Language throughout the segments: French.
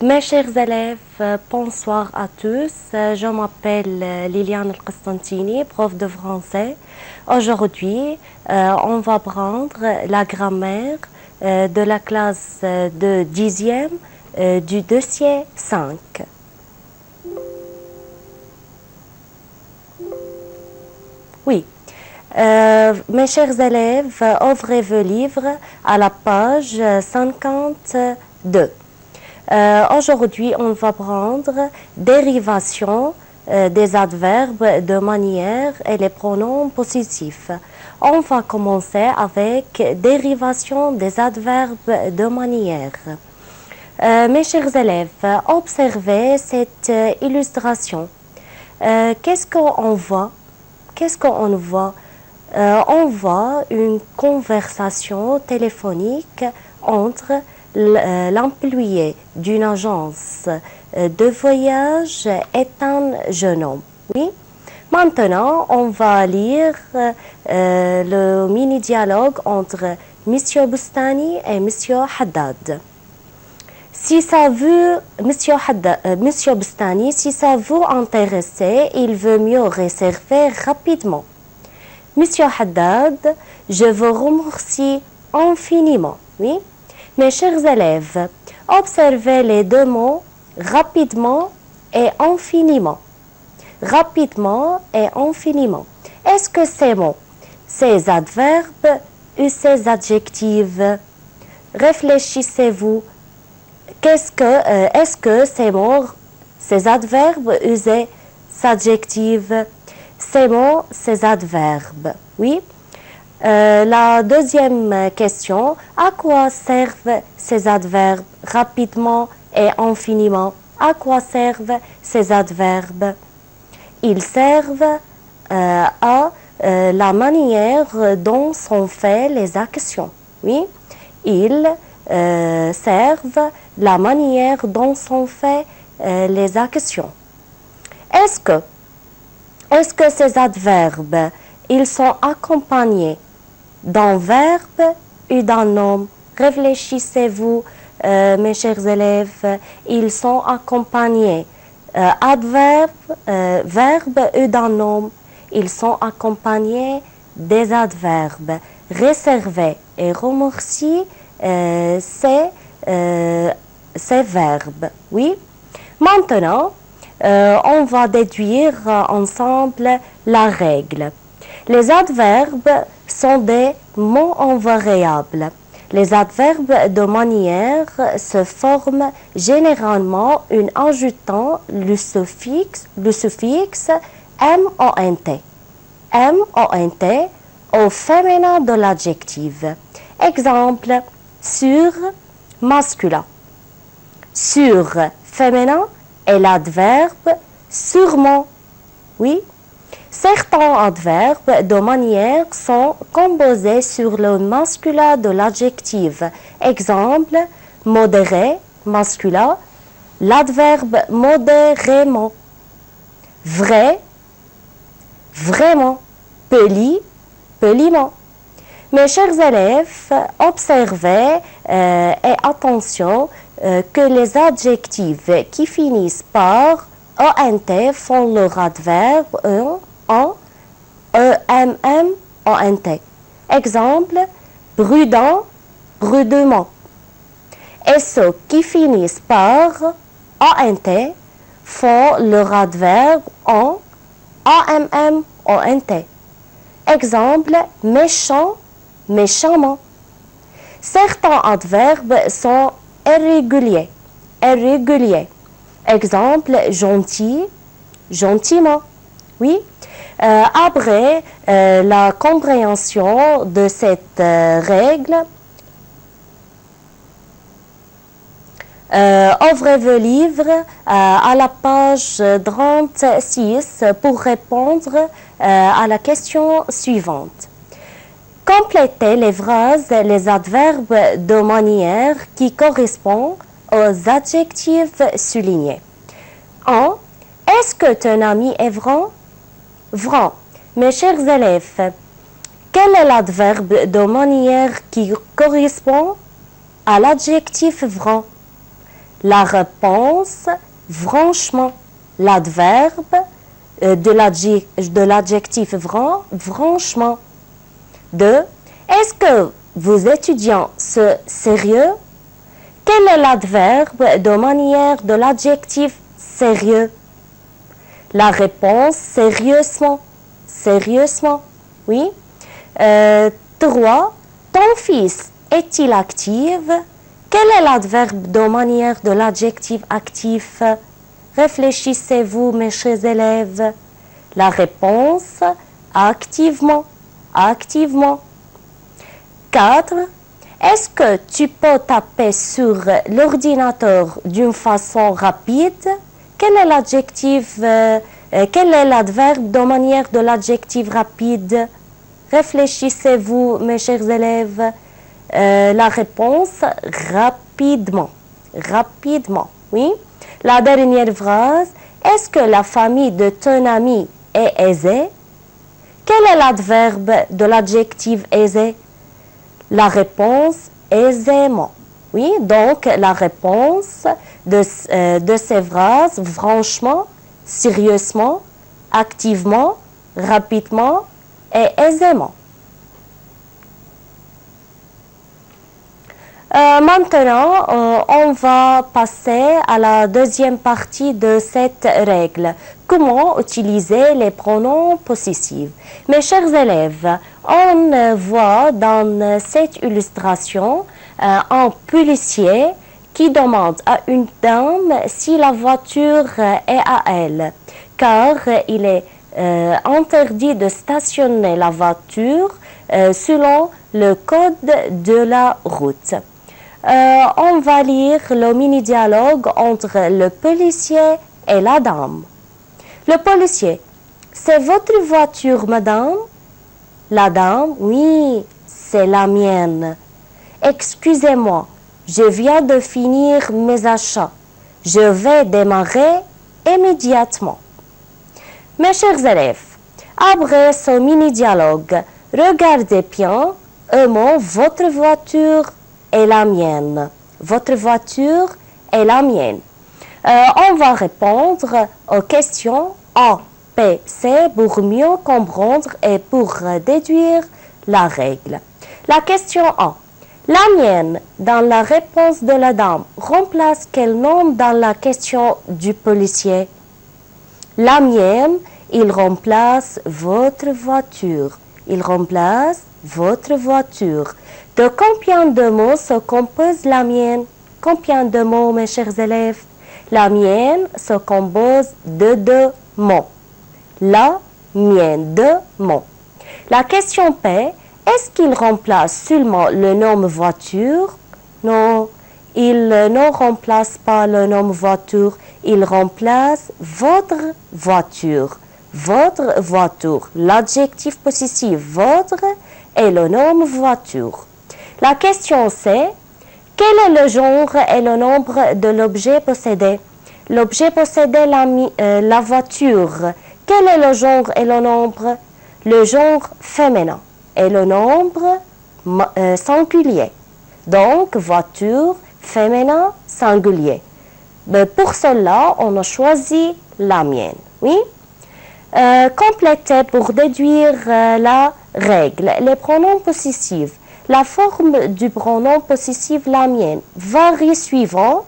Mes chers élèves, bonsoir à tous. Je m'appelle Liliane El-Costantini, prof de français. Aujourd'hui, on va prendre la grammaire de la classe de 10e du dossier 5. Oui. Mes chers élèves, ouvrez vos livres à la page 52. Aujourd'hui, on va prendre dérivation des adverbes de manière et les pronoms possessifs. On va commencer avec dérivation des adverbes de manière. Mes chers élèves, observez cette illustration. Qu'est-ce qu'on voit? On voit une conversation téléphonique entre l'employé d'une agence de voyage et un jeune homme. Oui. Maintenant, on va lire le mini-dialogue entre M. Boustani et M. Haddad. Si ça veut, Monsieur Boustani, si ça vous intéresse, il veut mieux réserver rapidement. Monsieur Haddad, je vous remercie infiniment. Oui. Mes chers élèves, observez les deux mots rapidement et infiniment. Rapidement et infiniment. Est-ce que ces mots, ces adverbes ou ces adjectifs? Réfléchissez-vous. Est-ce que ces mots, ces adverbes ou ces adjectifs? Ces mots, ces adverbes. Oui. La deuxième question, à quoi servent ces adverbes rapidement et infiniment? À quoi servent ces adverbes? Ils servent à la manière dont sont faites les actions. Oui, ils servent la manière dont sont faites les actions. Est-ce que ces adverbes, ils sont accompagnés d'un verbe ou d'un nom? Réfléchissez-vous, mes chers élèves. Ils sont accompagnés verbe ou d'un nom. Ils sont accompagnés des adverbes. Réserver et remercier, ces verbes. Oui. Maintenant, on va déduire ensemble la règle. Les adverbes sont des mots invariables. Les adverbes de manière se forment généralement en ajoutant le suffixe MONT. MONT au féminin de l'adjectif. Exemple, sur masculin. Sur féminin et l'adverbe sûrement. Oui. Certains adverbes de manière sont composés sur le masculin de l'adjectif. Exemple, modéré, masculin, l'adverbe modérément. Vrai, vraiment. Poli, poliment. Mes chers élèves, observez et attention que les adjectifs qui finissent par ONT font leur adverbe en EMM-ONT. Exemple, prudent, prudemment. Et ceux qui finissent par ONT font leur adverbe en AMM-ONT. Exemple, méchant, méchamment. Certains adverbes sont irréguliers. Exemple, gentil, gentiment. Oui. Après la compréhension de cette règle, ouvrez vos livres à la page 36 pour répondre à la question suivante. Complétez les phrases, les adverbes de manière qui correspondent aux adjectifs soulignés. 1. Est-ce que ton ami est vrai? Vrai. Mes chers élèves, quel est l'adverbe de manière qui correspond à l'adjectif vrai? La réponse, franchement. L'adverbe de l'adjectif franchement. 2. Est-ce que vos étudiants sont sérieux? Quel est l'adverbe de manière de l'adjectif sérieux? La réponse, sérieusement. Sérieusement, oui. 3. Ton fils est-il actif? Quel est l'adverbe de manière de l'adjectif actif? Réfléchissez-vous, mes chers élèves. La réponse, activement. Activement. 4. Est-ce que tu peux taper sur l'ordinateur d'une façon rapide? Quel est l'adjectif, quel est l'adverbe de manière de l'adjectif rapide? Réfléchissez-vous, mes chers élèves. La réponse, rapidement. Rapidement, oui. La dernière phrase, est-ce que la famille de ton ami est aisée? Quel est l'adverbe de l'adjectif aisé? La réponse, aisément. Oui, donc la réponse de ces phrases, franchement, sérieusement, activement, rapidement et aisément. Maintenant, on va passer à la deuxième partie de cette règle. Comment utiliser les pronoms possessifs? Mes chers élèves, on voit dans cette illustration un policier qui demande à une dame si la voiture est à elle, car il est interdit de stationner la voiture selon le code de la route. On va lire le mini-dialogue entre le policier et la dame. Le policier, c'est votre voiture, madame? La dame, oui, c'est la mienne. Excusez-moi, je viens de finir mes achats. Je vais démarrer immédiatement. Mes chers élèves, après ce mini-dialogue, regardez bien un mot, votre voiture est la mienne. Votre voiture est la mienne. On va répondre aux questions A, B, C pour mieux comprendre et pour déduire la règle. La question A. La mienne, dans la réponse de la dame, remplace quel nom dans la question du policier? La mienne, il remplace votre voiture. Il remplace votre voiture. De combien de mots se compose la mienne? Combien de mots, mes chers élèves? La mienne se compose de 2 mots. La mienne, 2 mots. La question P, est-ce qu'il remplace seulement le nom voiture? Non, il ne remplace pas le nom voiture, il remplace votre voiture. Votre voiture, l'adjectif possessif votre et le nom voiture. La question C, quel est le genre et le nombre de l'objet possédé? L'objet possédé, la voiture. Quel est le genre et le nombre? Le genre féminin et le nombre singulier. Donc, voiture, féminin, singulier. Mais pour cela, on a choisi la mienne. Oui? Complétez pour déduire la règle. Les pronoms possessifs. La forme du pronom possessif la mienne varie suivant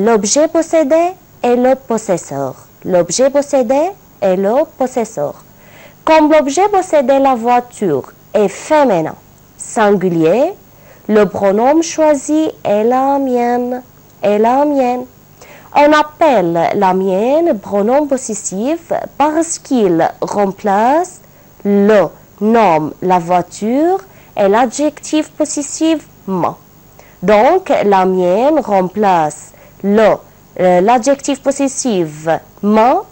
l'objet possédé et le possesseur. L'objet possédé et le possesseur. Comme l'objet possédé la voiture est féminin, singulier, le pronom choisi est la mienne. Est la mienne. On appelle la mienne pronom possessif parce qu'il remplace le nom, la voiture et l'adjectif possessif ma. Donc, la mienne remplace l'adjectif possessif ma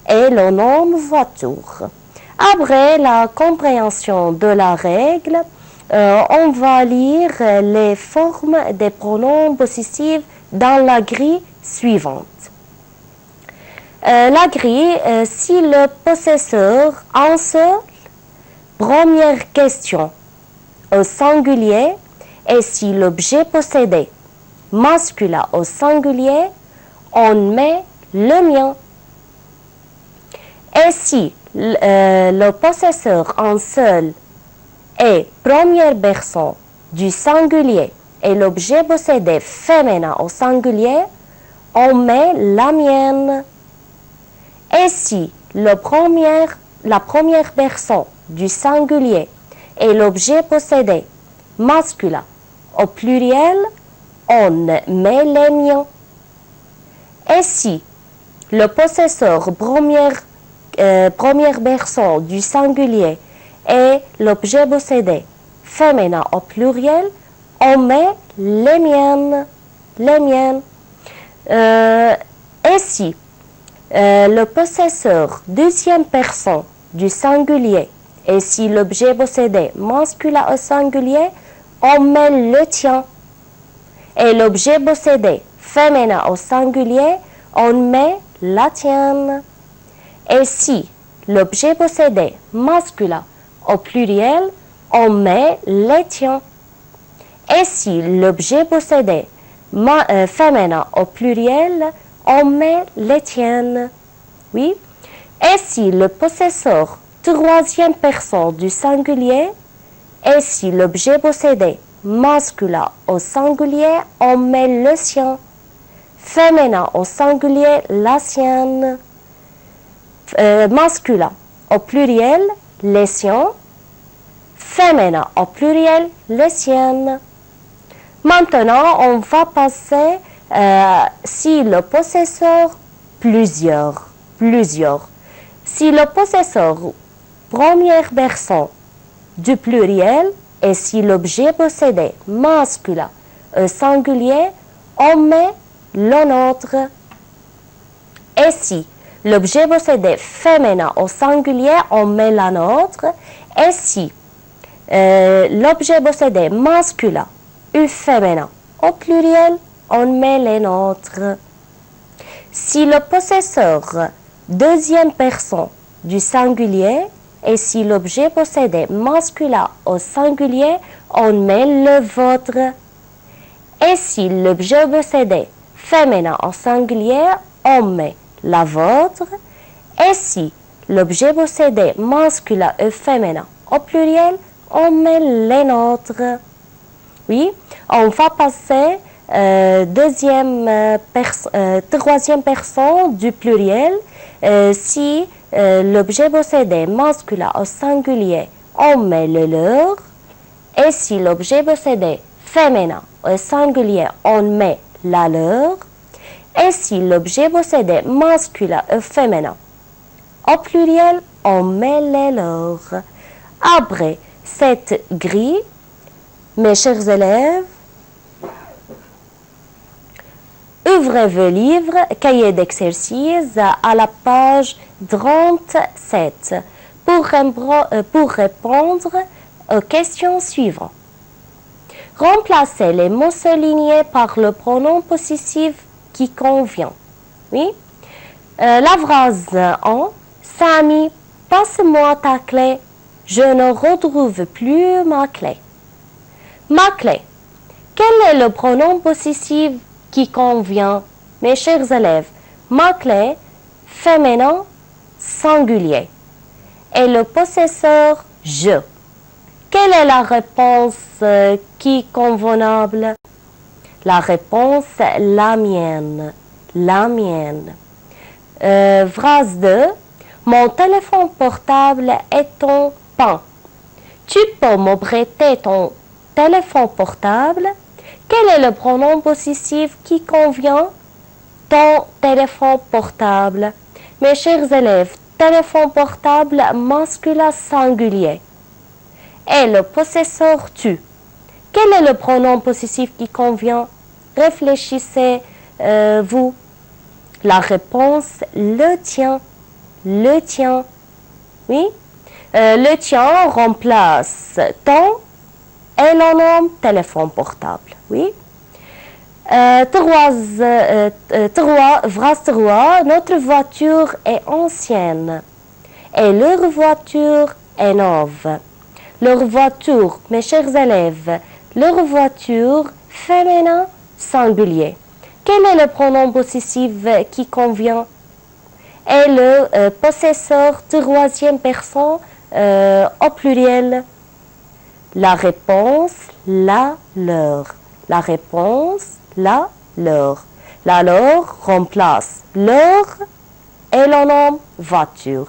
et le nom voiture. Après la compréhension de la règle, on va lire les formes des pronoms possessifs dans la grille suivante. La grille, si le possesseur en seul, première question, au singulier, Et si l'objet possédé masculin au singulier, on met le mien. Et si le possesseur en seul est première personne du singulier et l'objet possédé féminin au singulier, on met la mienne. Et si la première personne du singulier et l'objet possédé masculin au pluriel, on met les miens. Et si le possesseur première personne du singulier et l'objet possédé féminin au pluriel, on met les miennes. Les miennes. Et si le possesseur deuxième personne du singulier et si l'objet possédé masculin au singulier, on met le tien. Et l'objet possédé féminin au singulier, on met la tienne. Et si l'objet possédé masculin au pluriel, on met les tiens. Et si l'objet possédé féminin au pluriel, on met les tiennes. Oui. Et si le possesseur troisième personne du singulier et si l'objet possédé masculin au singulier, on met le sien. Féminin au singulier, la sienne. Masculin au pluriel, les siens. Féminin au pluriel, les siennes. Maintenant, on va passer si le possesseur plusieurs. Si le possesseur première personne du pluriel et si l'objet possédé masculin au singulier, on met le nôtre. Et si l'objet possédé féminin au singulier, on met la nôtre. Et si l'objet possédé masculin ou féminin au pluriel, on met les nôtres. Si le possesseur deuxième personne du singulier et si l'objet possédé masculin au singulier, on met le vôtre. Et si l'objet possédé féminin au singulier, on met la vôtre. Et si l'objet possédé masculin ou féminin au pluriel, on met les nôtres. Oui, on va passer troisième personne du pluriel. Si l'objet possédé masculin au singulier, on met le leur. Et si l'objet possédé féminin au singulier, on met la leur. Et si l'objet possédé masculin ou féminin au pluriel, on met les leurs. Après cette grille, mes chers élèves, ouvrez vos livres, cahiers d'exercice à la page 37 pour répondre aux questions suivantes. Remplacez les mots soulignés par le pronom possessif qui convient. Oui. La phrase 1. Samy, passe-moi ta clé. Je ne retrouve plus ma clé. Ma clé. Quel est le pronom possessif qui convient, mes chers élèves? Ma clé, féminin, singulier. Et le possesseur, je. Quelle est la réponse qui est convenable? La réponse, la mienne. La mienne. Phrase 2. Mon téléphone portable est ton pain. Tu peux me prêter ton téléphone portable? Quel est le pronom possessif qui convient? Ton téléphone portable. Mes chers élèves, téléphone portable masculin singulier. Et le possesseur tu. Quel est le pronom possessif qui convient? Réfléchissez, vous. La réponse, le tien. Le tien. Oui. Le tien remplace ton et le nom téléphone portable. Oui. Phrase 3. Notre voiture est ancienne et leur voiture est neuve. Leur voiture, mes chers élèves, Leur voiture, féminin, singulier. Quel est le pronom possessif qui convient? Et le possesseur troisième personne au pluriel. La réponse, la, leur. La réponse, la, leur. La leur remplace leur et le nom voiture.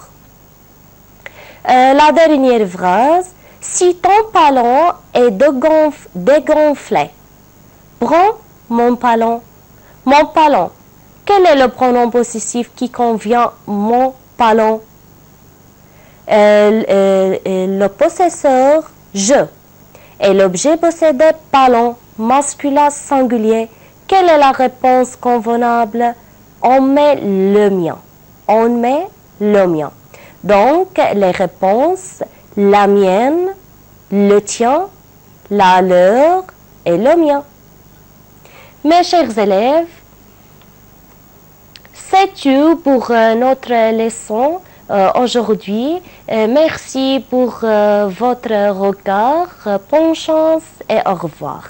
La dernière phrase, si ton ballon est dégonflé, prends mon ballon. Mon ballon. Quel est le pronom possessif qui convient mon ballon? Le possesseur, je. Et l'objet possédé, ballon, masculin singulier. Quelle est la réponse convenable? On met le mien. On met le mien. Donc, les réponses, la mienne, le tien, la leur et le mien. Mes chers élèves, c'est tout pour notre leçon aujourd'hui. Merci pour votre regard. Bonne chance et au revoir.